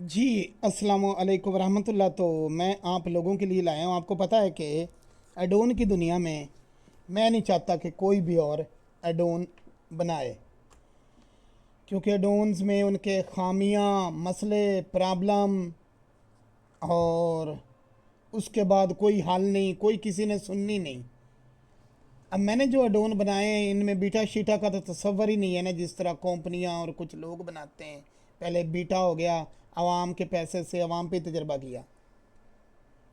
जी, अस्सलामु अलैकुम रहमतुल्लाह। तो मैं आप लोगों के लिए लाया हूँ। आपको पता है कि एडोन की दुनिया में मैं नहीं चाहता कि कोई भी और एडोन बनाए, क्योंकि एडोन्स में उनके खामियां, मसले, प्रॉब्लम और उसके बाद कोई हल नहीं, कोई किसी ने सुननी नहीं। अब मैंने जो एडोन बनाए हैं इनमें बीटा शीटा का तो तस्वर ही नहीं है ना, जिस तरह कंपनियां और कुछ लोग बनाते हैं। पहले बीटा हो गया, आवाम के पैसे से आवाम पे तजर्बा किया।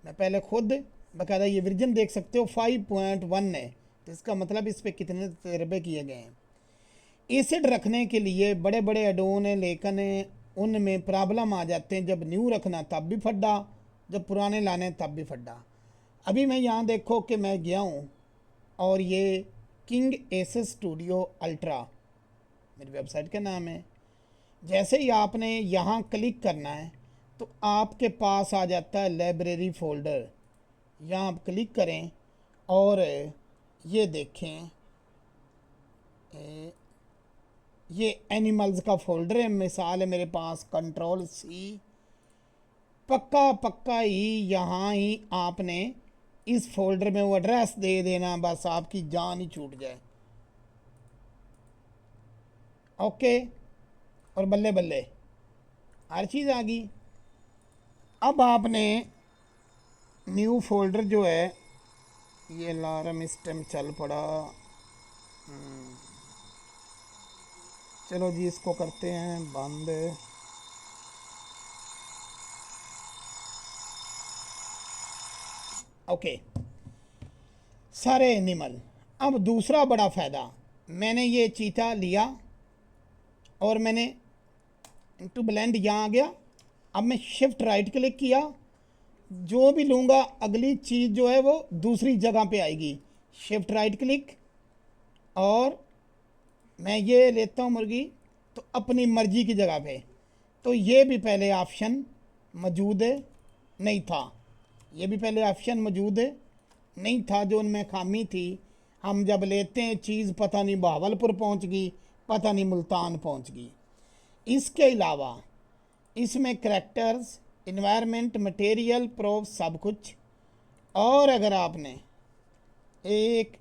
मैं पहले खुद बाकायदा ये वर्जन देख सकते हो 5.1 है, तो इसका मतलब इस पर कितने तजर्बे किए गए हैं। एसिड रखने के लिए बड़े बड़े एडोन हैं, लेकिन उनमें प्रॉब्लम आ जाते हैं। जब न्यू रखना तब भी फड्डा, जब पुराने लाने तब भी फड्डा। अभी मैं यहाँ देखो कि मैं गया हूँ और ये किंग एसेस स्टूडियो अल्ट्रा मेरी वेबसाइट का नाम है। जैसे ही आपने यहाँ क्लिक करना है तो आपके पास आ जाता है लाइब्रेरी फ़ोल्डर। यहाँ आप क्लिक करें और ये देखें, ये एनिमल्स का फ़ोल्डर है। मिसाल है मेरे पास कंट्रोल सी। पक्का पक्का ही यहाँ ही आपने इस फोल्डर में वो एड्रेस दे देना, बस आपकी जान ही छूट जाए। ओके, और बल्ले बल्ले हर चीज़ आ गई। अब आपने न्यू फोल्डर जो है, ये अलार्म इस टाइम चल पड़ा। चलो जी, इसको करते हैं बंद। ओके, सारे एनिमल। अब दूसरा बड़ा फ़ायदा, मैंने ये चीता लिया और मैंने टू ब्लेंड यहाँ आ गया। अब मैं शिफ्ट राइट क्लिक किया, जो भी लूँगा अगली चीज़ जो है वो दूसरी जगह पे आएगी। शिफ्ट राइट क्लिक और मैं ये लेता हूँ मुर्गी, तो अपनी मर्ज़ी की जगह पे। तो ये भी पहले ऑप्शन मौजूद है, नहीं था। ये भी पहले ऑप्शन मौजूद है, नहीं था। जो उनमें खामी थी, हम जब लेते हैं चीज़ पता नहीं बहावलपुर पहुंच गई, पता नहीं मुल्तान पहुंच गई। इसके अलावा इसमें करैक्टर्स, इन्वायरमेंट, मटेरियल, प्रूफ, सब कुछ। और अगर आपने एक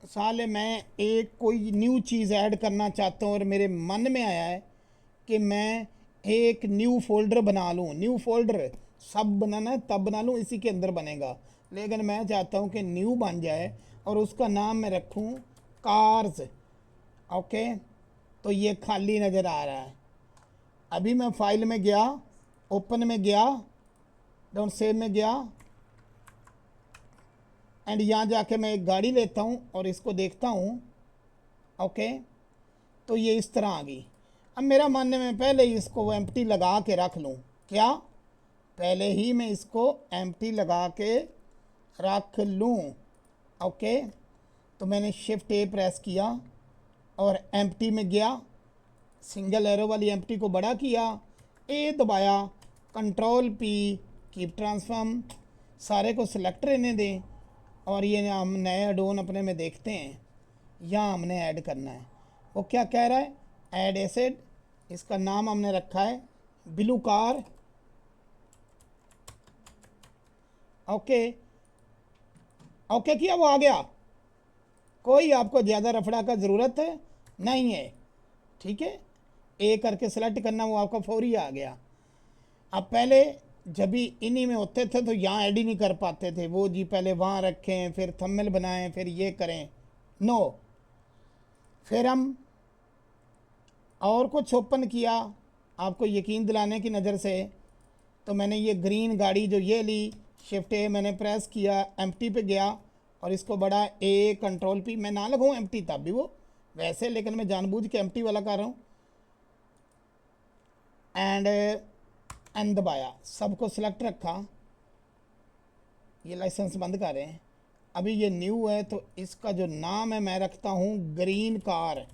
साल मैं एक कोई न्यू चीज़ ऐड करना चाहता हूँ और मेरे मन में आया है कि मैं एक न्यू फोल्डर बना लूँ, न्यू फोल्डर सब बनाना है तब बना लूँ, इसी के अंदर बनेगा। लेकिन मैं चाहता हूँ कि न्यू बन जाए और उसका नाम मैं रखूँ कार्स। ओके, तो ये खाली नज़र आ रहा है। अभी मैं फाइल में गया, ओपन में गया, डोंट सेव में गया, एंड यहाँ जाके मैं एक गाड़ी लेता हूँ और इसको देखता हूँ। ओके, तो ये इस तरह आ गई। अब मेरा मानने में पहले ही इसको एम्प्टी लगा के रख लूँ क्या, पहले ही मैं इसको एम्प्टी लगा के रख लूँ। ओके, तो मैंने शिफ्ट ए प्रेस किया और एम्प्टी में गया, सिंगल एरो वाली एम्प्टी को बड़ा किया, ए दबाया, कंट्रोल पी, कीप ट्रांसफॉर्म, सारे को सिलेक्ट रहने दें। और ये हम नए एडोन अपने में देखते हैं, यहाँ हमने ऐड करना है। वो क्या कह रहा है, ऐड एसिड। इसका नाम हमने रखा है ब्लू कार। ओके, ओके किया, वो आ गया। कोई आपको ज़्यादा रफड़ा का ज़रूरत है नहीं है, ठीक है। ए करके सेलेक्ट करना, वो आपका फौरी आ गया। अब पहले जब भी इन्हीं में होते थे तो यहाँ ऐड ही नहीं कर पाते थे, वो जी पहले वहाँ रखें, फिर थंबनेल बनाएं, फिर ये करें। नो, फिर हम और कुछ ओपन किया आपको यकीन दिलाने की नज़र से। तो मैंने ये ग्रीन गाड़ी जो ये ली, शिफ्ट ए मैंने प्रेस किया, एम्प्टी पे गया और इसको बड़ा ए, कंट्रोल पी। मैं ना लगाऊँ एम्प्टी तब भी वो वैसे, लेकिन मैं जानबूझ के एम्प्टी वाला कर रहा हूँ। एंड एन दबाया, सबको सिलेक्ट रखा। ये लाइसेंस बंद कर रहे हैं। अभी ये न्यू है तो इसका जो नाम है मैं रखता हूँ ग्रीन कार।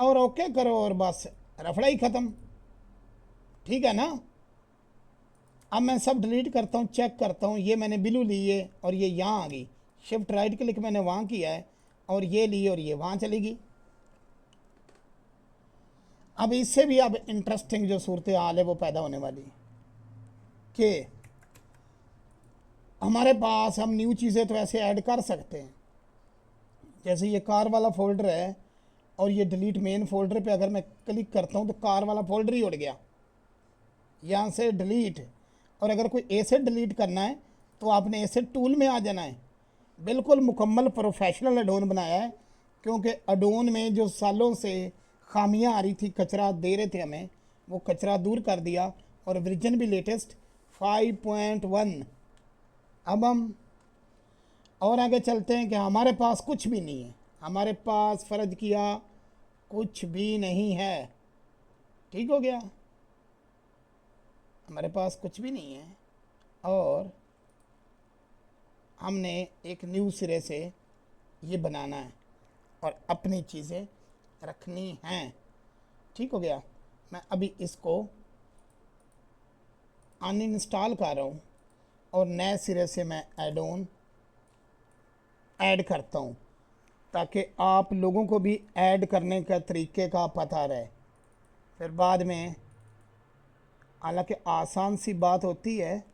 और ओके करो और बस रफड़ा ही ख़त्म, ठीक है ना। अब मैं सब डिलीट करता हूँ, चेक करता हूँ। ये मैंने ब्लू ली है और ये यहाँ आ गई। शिफ्ट राइट क्लिक मैंने वहाँ किया है और ये ली और ये वहाँ चली गई। अब इससे भी अब इंटरेस्टिंग जो सूरत हाल है वो पैदा होने वाली कि हमारे पास हम न्यू चीज़ें तो ऐसे ऐड कर सकते हैं, जैसे ये कार वाला फोल्डर है और ये डिलीट मेन फोल्डर पे अगर मैं क्लिक करता हूँ तो कार वाला फोल्डर ही उड़ गया, यहाँ से डिलीट। और अगर कोई एसेट डिलीट करना है तो आपने एसेट टूल में आ जाना है। बिल्कुल मुकम्मल प्रोफेशनल एडोन बनाया है, क्योंकि एडोन में जो सालों से खामियां आ रही थी, कचरा दे रहे थे हमें, वो कचरा दूर कर दिया और वर्जन भी लेटेस्ट 5.1। अब हम और आगे चलते हैं कि हमारे पास कुछ भी नहीं है, हमारे पास फ़र्ज किया कुछ भी नहीं है। ठीक हो गया, हमारे पास कुछ भी नहीं है और हमने एक न्यू सिरे से ये बनाना है और अपनी चीज़ें रखनी हैं। ठीक हो गया, मैं अभी इसको अनइंस्टॉल कर रहा हूँ और नए सिरे से मैं एडोन ऐड करता हूँ, ताकि आप लोगों को भी ऐड करने का तरीके का पता रहे। फिर बाद में, हालांकि आसान सी बात होती है,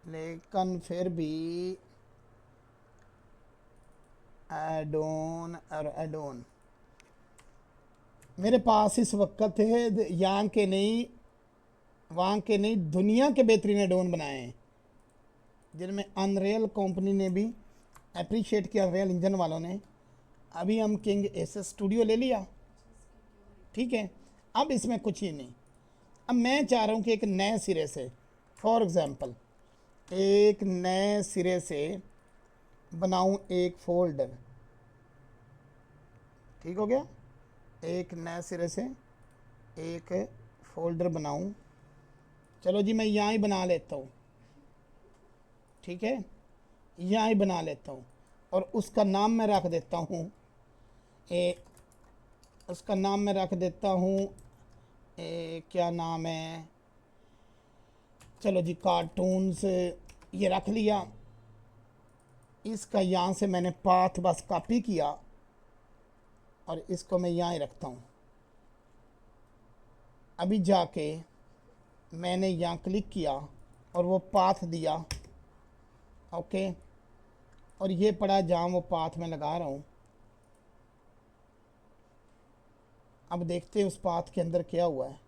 लेकिन फिर भी एडोन और एडोन मेरे पास इस वक्त है, यहाँ के नहीं वहाँ के नहीं, दुनिया के बेहतरीन एडोन बनाए हैं, जिनमें अनरियल कंपनी ने भी अप्रिशिएट किया, रियल इंजन वालों ने। अभी हम किंग एसएस स्टूडियो ले लिया, ठीक है। अब इसमें कुछ ही नहीं, अब मैं चाह रहा हूँ कि एक नए सिरे से, फॉर एग्ज़ाम्पल एक नए सिरे से बनाऊँ एक फ़ोल्डर। ठीक हो गया, एक नए सिरे से एक फ़ोल्डर बनाऊँ। चलो जी, मैं यहाँ ही बना लेता हूँ, ठीक है, यहाँ ही बना लेता हूँ और उसका नाम मैं रख देता हूँ उसका नाम मैं रख देता हूँ क्या नाम है, चलो जी कार्टून्स, ये रख लिया। इसका यहाँ से मैंने पाथ बस कॉपी किया और इसको मैं यहाँ ही रखता हूँ। अभी जाके मैंने यहाँ क्लिक किया और वो पाथ दिया, ओके, और ये पड़ा जहाँ वो पाथ में लगा रहा हूँ। अब देखते हैं उस पाथ के अंदर क्या हुआ है।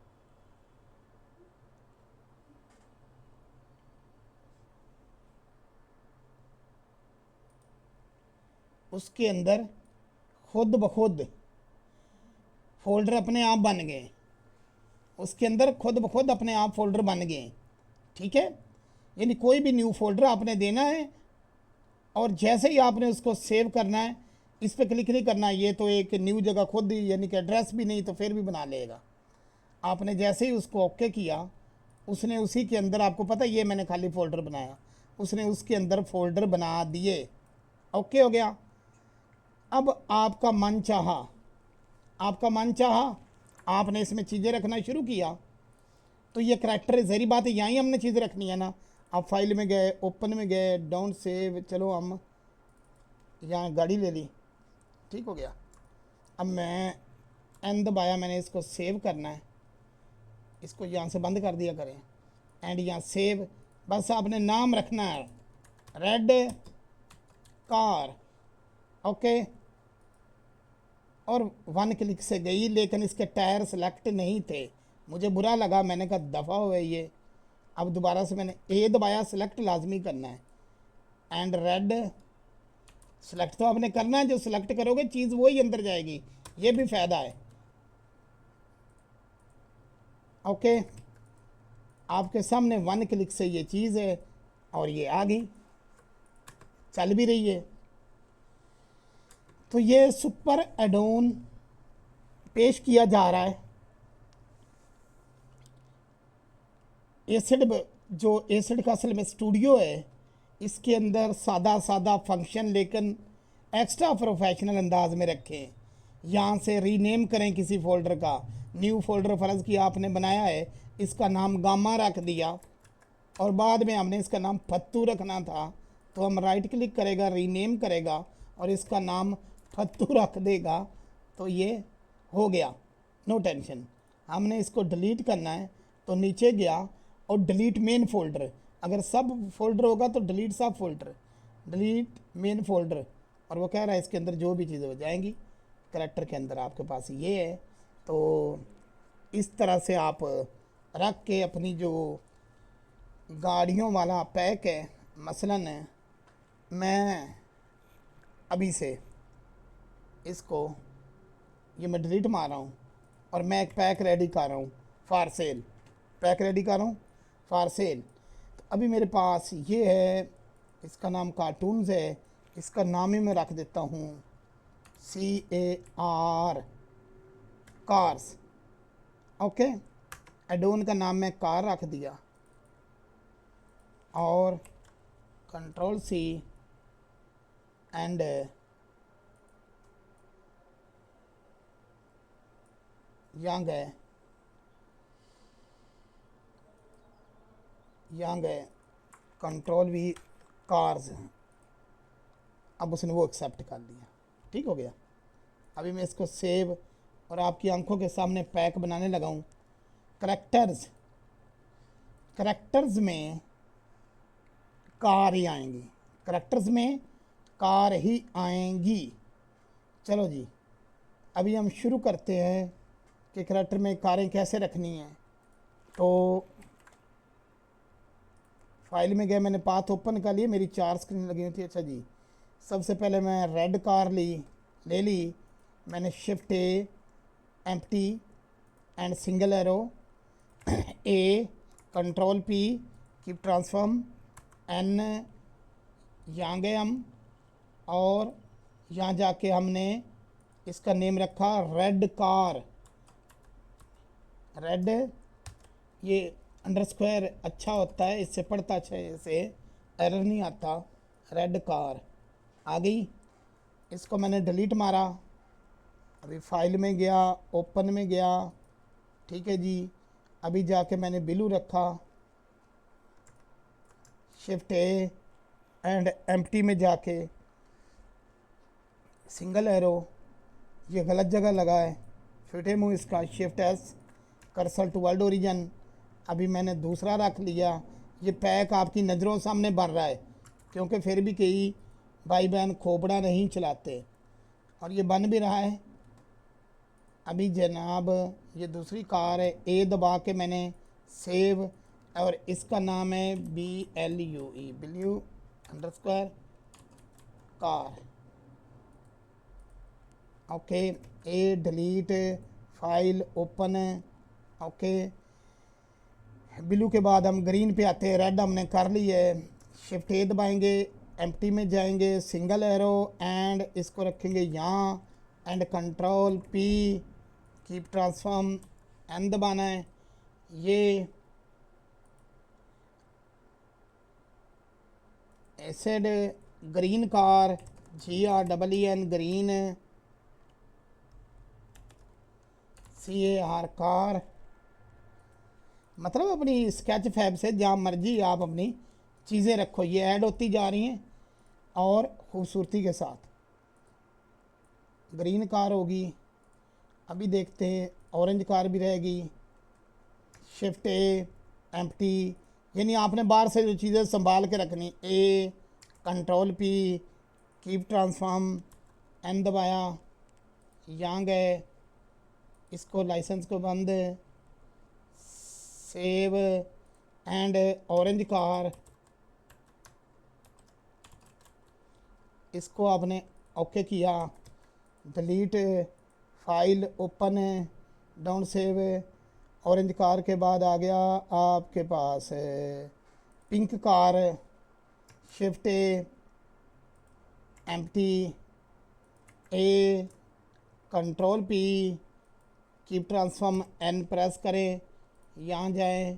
उसके अंदर खुद ब खुद फोल्डर अपने आप बन गए, उसके अंदर खुद ब खुद अपने आप फोल्डर बन गए, ठीक है। यानी कोई भी न्यू फोल्डर आपने देना है और जैसे ही आपने उसको सेव करना है, इस पर क्लिक नहीं करना, ये तो एक न्यू जगह खुद ही, यानी कि एड्रेस भी नहीं तो फिर भी बना लेगा। आपने जैसे ही उसको ओके किया, उसने उसी के अंदर, आपको पता है ये मैंने खाली फ़ोल्डर बनाया, उसने उसके अंदर फ़ोल्डर बना दिए, ओके हो गया। अब आपका मन चाहा आपने इसमें चीज़ें रखना शुरू किया, तो ये करैक्टर ज़हरी बात है, यहाँ ही हमने चीज़ें रखनी है ना। आप फाइल में गए, ओपन में गए, डोंट सेव, चलो हम यहाँ गाड़ी ले ली, ठीक हो गया। अब मैं एन दबाया, मैंने इसको सेव करना है, इसको यहाँ से बंद कर दिया करें एंड यहाँ सेव। बस आपने नाम रखना है रेड कार, ओके, और 1 क्लिक से गई, लेकिन इसके टायर सेलेक्ट नहीं थे, मुझे बुरा लगा, मैंने कहा दफ़ा हुए ये। अब दोबारा से मैंने ए दबाया, सेलेक्ट लाजमी करना है एंड रेड सेलेक्ट तो आपने करना है, जो सेलेक्ट करोगे चीज़ वही अंदर जाएगी, ये भी फ़ायदा है, ओके। आपके सामने 1 क्लिक से ये चीज़ है और ये आ गई, चल भी रही है। तो ये सुपर एडोन पेश किया जा रहा है। एसिड, जो एसिड का असल में स्टूडियो है, इसके अंदर सादा फंक्शन लेकिन एक्स्ट्रा प्रोफेशनल अंदाज में रखें। यहाँ से रीनेम करें किसी फ़ोल्डर का, न्यू फ़ोल्डर फ़र्ज़ किया आपने बनाया है, इसका नाम गामा रख दिया और बाद में हमने इसका नाम फत्तू रखना था, तो हम राइट क्लिक करेगा, रीनेम करेगा और इसका नाम फत्तू रख देगा, तो ये हो गया नो टेंशन। हमने इसको डिलीट करना है तो नीचे गया और डिलीट मेन फोल्डर, अगर सब फोल्डर होगा तो डिलीट सब फोल्डर, डिलीट मेन फोल्डर, और वो कह रहा है इसके अंदर जो भी चीज़ें हो जाएंगी। करैक्टर के अंदर आपके पास ये है। तो इस तरह से आप रख के अपनी जो गाड़ियों वाला पैक है, मसलन मैं अभी से इसको ये मैं डिलीट मार रहा हूँ और मैं एक पैक रेडी कर रहा हूँ फॉर सेल, पैक रेडी कर रहा हूँ फॉर सेल। तो अभी मेरे पास ये है, इसका नाम कार्टून्स है, इसका नाम ही मैं रख देता हूँ CAR, कार्स। ओके, एडोन का नाम मैं कार रख दिया और Ctrl+C एंड यहाँ गए Ctrl+V कार्स। अब उसने वो एक्सेप्ट कर लिया, ठीक हो गया। अभी मैं इसको सेव और आपकी आंखों के सामने पैक बनाने लगा हूँ। करैक्टर्स में कार ही आएंगी, करैक्टर्स में कार ही आएंगी। चलो जी, अभी हम शुरू करते हैं कि करैक्टर में कारें कैसे रखनी हैं। तो फाइल में गए, मैंने पाथ ओपन कर लिए, मेरी 4 स्क्रीन लगी हुई थी। अच्छा जी, सबसे पहले मैं रेड कार ले ली मैंने, shift A, empty and single arrow, A, Ctrl+P, keep transform, N, यहाँ गए हम और यहाँ जाके हमने इसका नेम रखा रेड कार। रेड, ये अंडरस्क्वायर अच्छा होता है, इससे पढ़ता अच्छा है, इससे एरर नहीं आता। रेड कार आ गई, इसको मैंने डिलीट मारा। अभी फाइल में गया, ओपन में गया, ठीक है जी। अभी जाके मैंने ब्लू रखा, शिफ्ट A एंड एम्प्टी में जाके सिंगल एरो, ये गलत जगह लगा है, फिटे मुँह इसका, shift S, cursor to world origin. अभी मैंने दूसरा रख लिया। ये पैक आपकी नज़रों सामने बन रहा है, क्योंकि फिर भी कई भाई बहन खोपड़ा नहीं चलाते, और ये बन भी रहा है। अभी जनाब ये दूसरी कार है, A दबा के मैंने सेव, और इसका नाम है BLUE, blue underscore car. Okay, A delete, file open, okay. Blue के बाद हम ग्रीन पे आते हैं, रेड हमने कर ली है। शिफ्ट A दबाएंगे, एम्प्टी में जाएंगे, सिंगल एरो एंड इसको रखेंगे यहाँ and Ctrl+P, keep transform, N दबाना है। ये acid green car, GREEN green, CAR car. मतलब अपनी स्केच फैब से जहाँ मर्जी आप अपनी चीज़ें रखो, ये ऐड होती जा रही हैं और खूबसूरती के साथ। ग्रीन कार होगी, अभी देखते हैं ऑरेंज कार भी रहेगी। शिफ्ट A, एम्प्टी, यानी आपने बाहर से जो चीज़ें संभाल के रखनी। A, Ctrl+P, keep transform, N दबाया, यहाँ गए, इसको लाइसेंस को बंद, सेव एंड ऑरेंज कार, इसको आपने ओके किया, delete, file open, down save. Orange car के बाद आ गया आपके पास pink car, shift A, empty, A, Ctrl+P, keep transform, N press करें, यहाँ जाएं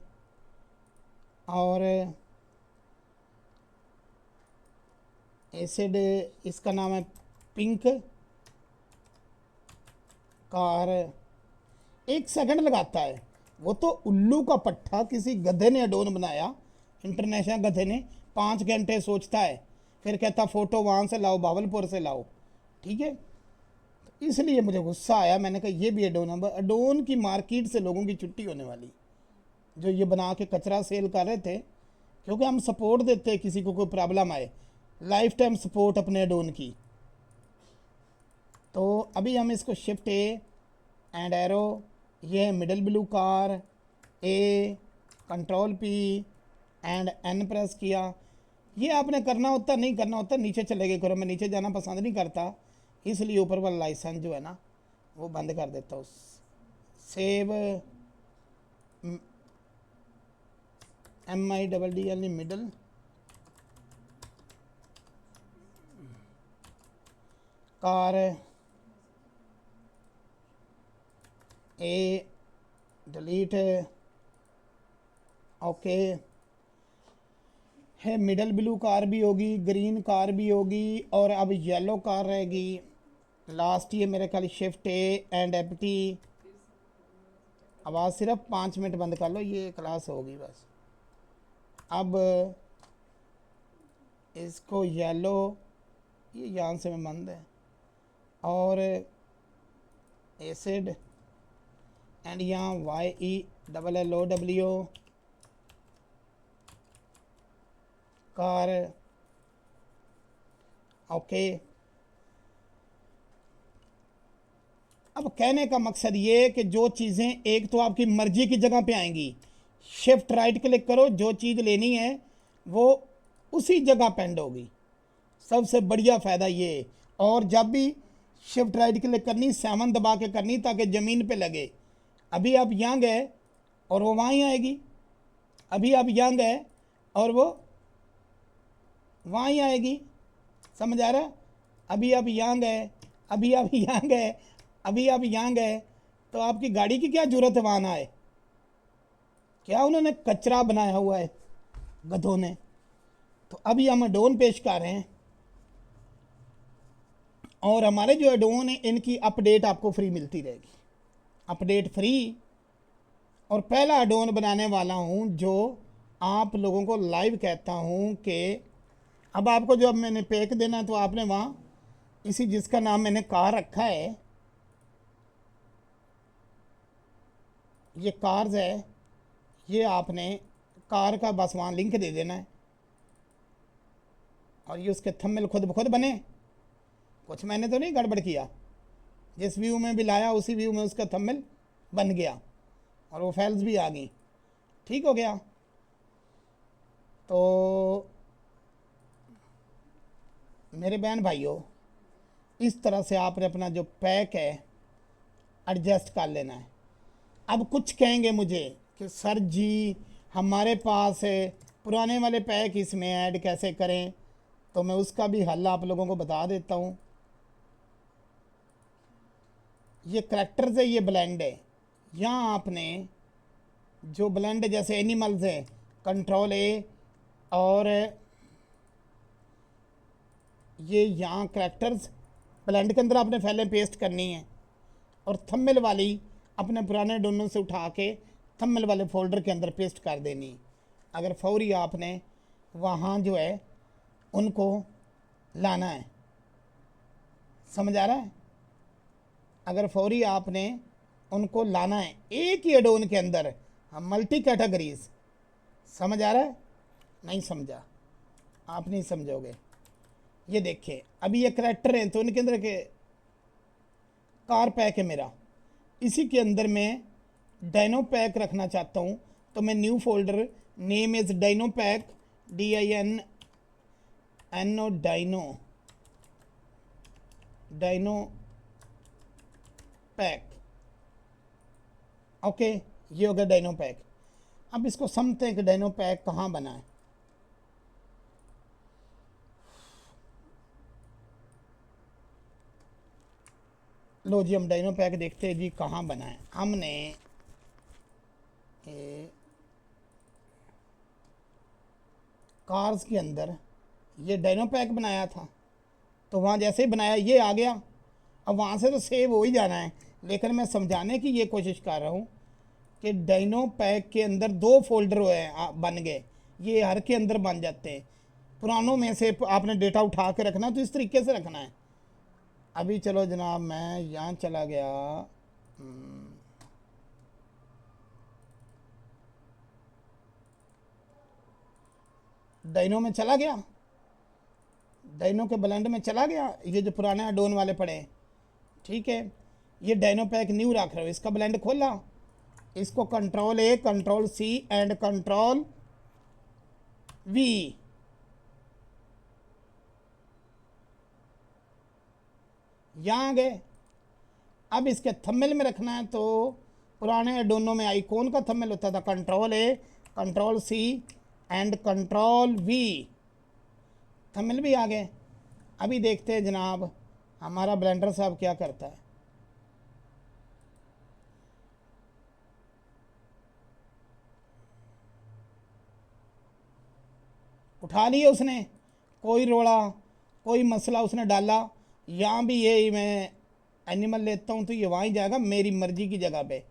और एसिड, इसका नाम है पिंक कार। 1 सेकंड लगाता है, वो तो उल्लू का पट्टा किसी गधे ने एडोन बनाया, इंटरनेशनल गधे ने। 5 घंटे सोचता है, फिर कहता फ़ोटो वहाँ से लाओ, बावलपुर से लाओ, ठीक है। तो इसलिए मुझे गुस्सा आया, मैंने कहा ये भी एडोन है। एडोन की मार्केट से लोगों की छुट्टी होने वाली, जो ये बना के कचरा सेल कर रहे थे, क्योंकि हम सपोर्ट देते हैं किसी को कोई प्रॉब्लम आए, लाइफ टाइम सपोर्ट अपने एडोन की। तो अभी हम इसको शिफ्ट ए एंड एरो, ये है middle blue car, A control P and N press किया। ये आपने करना होता, नहीं करना होता नीचे चले गए करो। मैं नीचे जाना पसंद नहीं करता, इसलिए ऊपर वाला लाइसेंस जो है ना वो बंद कर देता हूँ। सेव MIDDL मिडल कार ए डिलीट ओके है। मिडल ब्लू कार भी होगी, ग्रीन कार भी होगी, और अब येलो कार रहेगी लास्ट। ये मेरे ख्याल शिफ्ट ए एंड एप्टी। आवाज़ सिर्फ 5 मिनट बंद कर लो, ये क्लास होगी बस। अब इसको येलो, ये यहाँ से में बंद है, और एसिड एंड यहाँ YELLOW कार ओके। अब कहने का मकसद ये कि जो चीज़ें एक तो आपकी मर्जी की जगह पे आएंगी, शिफ्ट राइट क्लिक करो, जो चीज़ लेनी है वो उसी जगह पेंड होगी। सबसे बढ़िया फ़ायदा ये। और जब भी शिफ्ट राइट क्लिक करनी, 7 दबा के करनी ताकि ज़मीन पे लगे। अभी आप यहाँ गए और वो वहाँ ही आएगी, अभी आप यहाँ गए और वो वहाँ ही आएगी। समझ आ रहा? अभी आप यहाँ गए, अभी आप यहाँ गए, अभी आप यहाँ गए, तो आपकी गाड़ी की क्या जरूरत है वहाँ ना आए? क्या उन्होंने कचरा बनाया हुआ है गधों ने? तो अभी हम एडोन पेश कर रहे हैं, और हमारे जो एडोन है इनकी अपडेट आपको फ्री मिलती रहेगी, अपडेट फ्री। और पहला एडोन बनाने वाला हूँ जो आप लोगों को लाइव कहता हूँ कि अब आपको जो अब मैंने पैक देना है, तो आपने वहाँ इसी जिसका नाम मैंने कार रखा है, ये कार्स है, ये आपने कार का बस वहाँ लिंक दे देना है, और ये उसके थंबनेल खुद ब खुद बने। कुछ मैंने तो नहीं गड़बड़ किया, जिस व्यू में भी लाया उसी व्यू में उसका थंबनेल बन गया, और वो फाइल्स भी आ गई। ठीक हो गया? तो मेरे बहन भाइयों, इस तरह से आपने अपना जो पैक है एडजस्ट कर लेना है। अब कुछ कहेंगे मुझे कि सर जी हमारे पास पुराने वाले पैक इसमें ऐड कैसे करें, तो मैं उसका भी हल आप लोगों को बता देता हूँ। ये करैक्टर्स है, ये ब्लेंड है। यहाँ आपने जो ब्लेंड जैसे एनिमल्स है, कंट्रोल ए, और ये यहाँ करैक्टर्स ब्लेंड के अंदर आपने फाइलें पेस्ट करनी है, और थंबनेल वाली अपने पुराने डोनों से उठा के थंबनेल वाले फोल्डर के अंदर पेस्ट कर देनी। अगर फौरी आपने वहाँ जो है उनको लाना है। समझ आ रहा है? अगर फौरी आपने उनको लाना है एक ही एडोन के अंदर, हम मल्टी कैटेगरीज। समझ आ रहा है? नहीं समझा? आप नहीं समझोगे। ये देखिए, अभी ये करैक्टर हैं, तो उनके अंदर के कार पैक है मेरा, इसी के अंदर मैं डायनो पैक रखना चाहता हूँ। तो मैं new folder, name is dino pack, DINO dino pack. Okay, ये हो गया डायनो पैक। अब इसको समझते हैं कि डायनो पैक कहाँ बना है। लो जी, हम डायनो पैक देखते हैं जी कहाँ बना है। हमने कार्स के अंदर ये डायनो पैक बनाया था, तो वहाँ जैसे ही बनाया ये आ गया। अब वहाँ से तो सेव हो ही जाना है, लेकिन मैं समझाने की ये कोशिश कर रहा हूँ कि डायनो पैक के अंदर 2 फोल्डर बन गए। ये हर के अंदर बन जाते हैं। पुरानों में से आपने डेटा उठा के रखना, तो इस तरीके से रखना है। अभी चलो जनाब, मैं यहाँ चला गया, डाइनो में चला गया, डाइनो के ब्लेंड में चला गया, ये जो पुराने एडोन वाले पड़े हैं, ठीक है। ये डाइनो पैक न्यू रख रहे हो, इसका ब्लेंड खोला, इसको control A, control C and control V, यहाँ आ गए। अब इसके थंबनेल में रखना है तो पुराने एडोनों में आइकॉन का थंबनेल होता था control A, control C and control V, thumbnail भी आ गए। अभी देखते हैं जनाब हमारा ब्लेंडर साहब क्या करता है। उठा लिए उसने, कोई रोड़ा कोई मसला उसने डाला। यहाँ भी ये मैं एनिमल लेता हूँ तो ये वहाँ ही जाएगा मेरी मर्जी की जगह पे,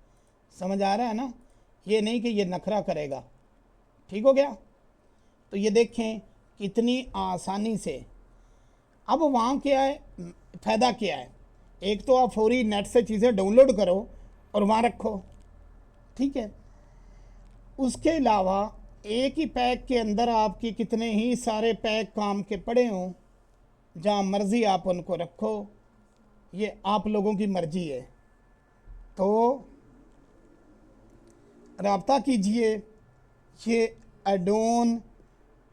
समझ आ रहा है ना, ये नहीं कि ये नखरा करेगा। ठीक हो गया। तो ये देखें कितनी आसानी से। अब वहाँ क्या है, फ़ायदा क्या है, एक तो आप फौरी नेट से चीज़ें डाउनलोड करो और वहाँ रखो, ठीक है। उसके अलावा एक ही पैक के अंदर आपकी कितने ही सारे पैक काम के पड़े हों, जहाँ मर्ज़ी आप उनको रखो, ये आप लोगों की मर्ज़ी है। तो रब्ता कीजिए, ये एडोन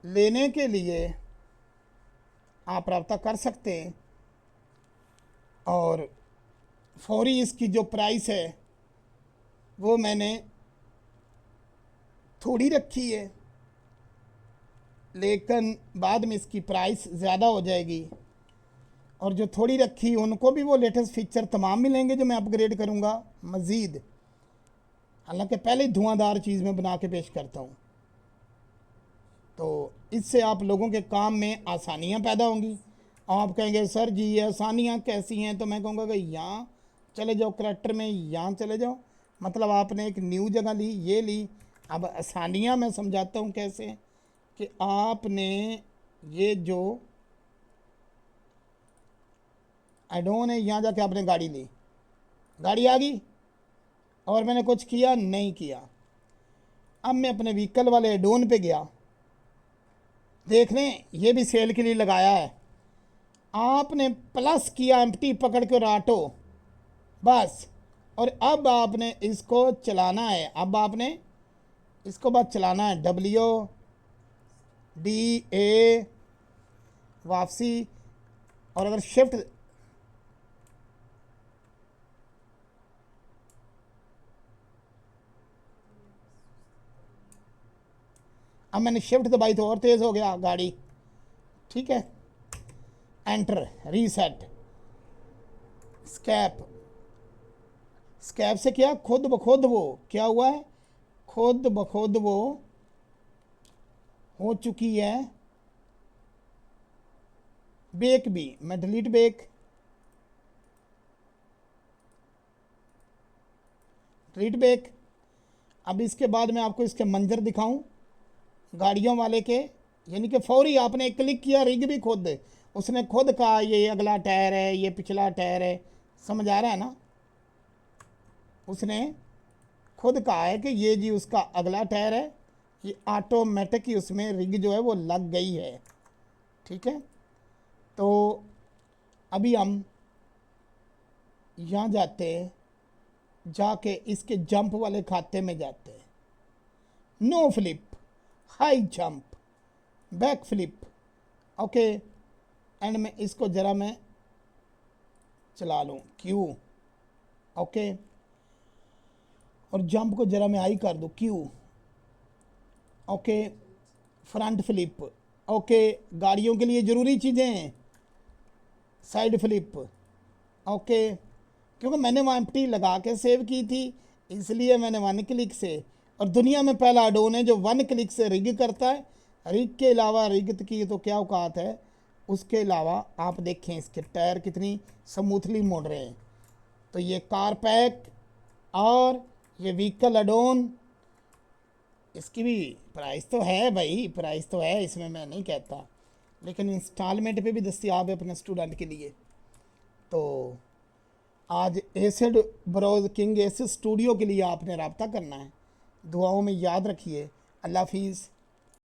लेने के लिए आप रब्ता कर सकते हैं और फौरी इसकी जो प्राइस है वो मैंने थोड़ी रखी है, लेकिन बाद में इसकी प्राइस ज़्यादा हो जाएगी। और जो थोड़ी रखी उनको भी वो लेटेस्ट फीचर तमाम मिलेंगे जो मैं अपग्रेड करूँगा मज़ीद। हालांकि पहले धुआंधार चीज़ में बना के पेश करता हूँ, तो इससे आप लोगों के काम में आसानियाँ पैदा होंगी। आप कहेंगे सर जी ये आसानियाँ कैसी हैं, तो मैं कहूँगा कि यहाँ चले जाओ, करैक्टर में यहाँ चले जाओ, मतलब आपने एक न्यू जगह ली, ये ली। अब आसानियाँ मैं समझाता हूँ कैसे, कि आपने ये जो एडोन है यहाँ जाके आपने गाड़ी ली, गाड़ी आ गई और मैंने कुछ किया नहीं किया। अब मैं अपने व्हीकल वाले एडोन पे गया, देख लें ये भी सेल के लिए लगाया है, आपने प्लस किया एम्प्टी पकड़ के राटो बस। और अब आपने इसको चलाना है, अब आपने इसको बस चलाना है, WDA वापसी। और अगर शिफ्ट, अब मैंने शिफ्ट दबाई तो और तेज़ हो गया गाड़ी, ठीक है। एंटर, रीसेट, स्कैप, स्कैप से क्या खुद ब खुद वो क्या हुआ है, खुद ब खुद वो हो चुकी है बेक भी। मैं डिलीट बेक, डिलीट बेक। अब इसके बाद मैं आपको इसके मंजर दिखाऊं गाड़ियों वाले के, यानी कि फौरी आपने क्लिक किया, रिग भी खुद, उसने खुद कहा ये अगला टायर है, ये पिछला टायर है, समझ आ रहा है ना। उसने खुद कहा है कि ये जी उसका अगला टायर है, ये ऑटोमेटिक ही उसमें रिग जो है वो लग गई है, ठीक है। तो अभी हम यहाँ जाते हैं, जाके इसके जंप वाले खाते में जाते हैं, no flip, high jump, back flip, okay. End में इसको ज़रा मैं चला लूँ क्यू, ओके। और जंप को ज़रा मैं हाई कर दूँ Q, okay. Front flip, okay. गाड़ियों के लिए ज़रूरी चीज़ें हैं, साइड फ्लिप, ओके। क्योंकि मैंने वहाँ एम्प्टी लगा के सेव की थी, इसलिए मैंने 1 क्लिक से, और दुनिया में पहला एडोन है जो 1 क्लिक से रिग करता है। रिग के अलावा, रिग की तो क्या औकात है, उसके अलावा आप देखें इसके टायर कितनी स्मूथली मुड़ रहे हैं। तो ये कार पैक और ये व्हीकल एडोन, इसकी भी प्राइस तो है भाई, प्राइस तो है, इसमें मैं नहीं कहता, लेकिन इंस्टॉलमेंट पे भी दस्तियाब है अपने स्टूडेंट के लिए, तो आज acid bros king acid studio के लिए आपने रब्ता करना है। दुआओं में याद रखिए। अल्लाह हाफिज़।